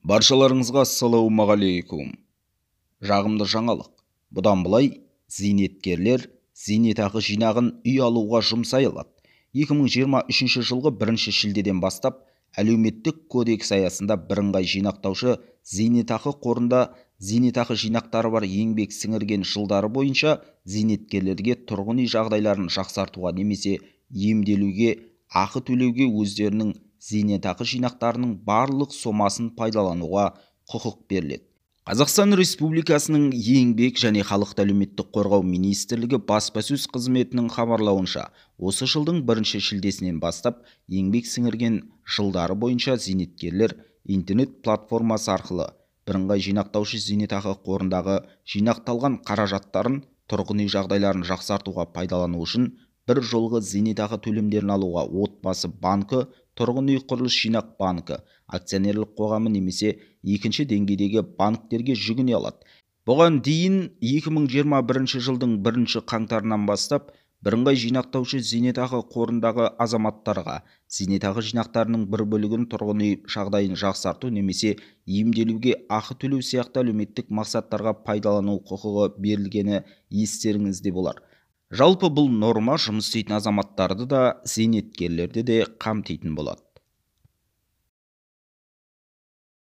Баршаларыңызға ассалаумағалейкум. Жағымды жаңалық. Бұдан былай зейнеткерлер зейнетақы жинағын үй алуға жұмсай алады. 2023 жылғы 1 шілдеден бастап әлеуметтік кодекс аясында бірыңғай жинақтаушы зейнетақы қорында зейнетақы жинақтары бар еңбек сіңірген жылдары бойынша зейнеткерлерге тұрғын үй жағдайларын жақсартуға немесе емделуге ақы төлеуге өздерінің зейнетақы жинақтарының барлық сомасын пайдалануға құқық беріледі. Қазақстан Республикасының еңбек және халықты әлеуметтік қорғау министрлігі баспасөз қызметінің хабарлауынша, осы жылдың 1 шілдесінен бастап еңбек сіңірген жылдары бойынша зейнеткерлер интернет платформасы арқылы бірыңғай жинақтаушы зейнетақы қорындағы жинақталған қаражаттарын тұрғын үй жағдайларын жақсартуға пайдалану үшін бір жолғы зейнетақы төлемдерін алуға отбасы банкі, тұрғын үй құрылыс жинақ банкі, акционерлік қоғамы немесе екінші деңгейдегі банктерге жүгіне алады. Бұған дейін 2021 жылдың 1 қаңтарынан бастап бірыңғай жинақтаушы зейнетақы қорындағы азаматтарға зейнетақы жинақтарының бір бөлігін тұрғын үй жағдайын жақсарту немесе емделуге ақы төлеу сияқты әлеуметтік мақсаттарға пайдалану құқығы берілгені естеріңізде болар. Жалпы бұл норма жұмыс істейтін азаматтарды да, зейнеткерлерді де қамтитын болады.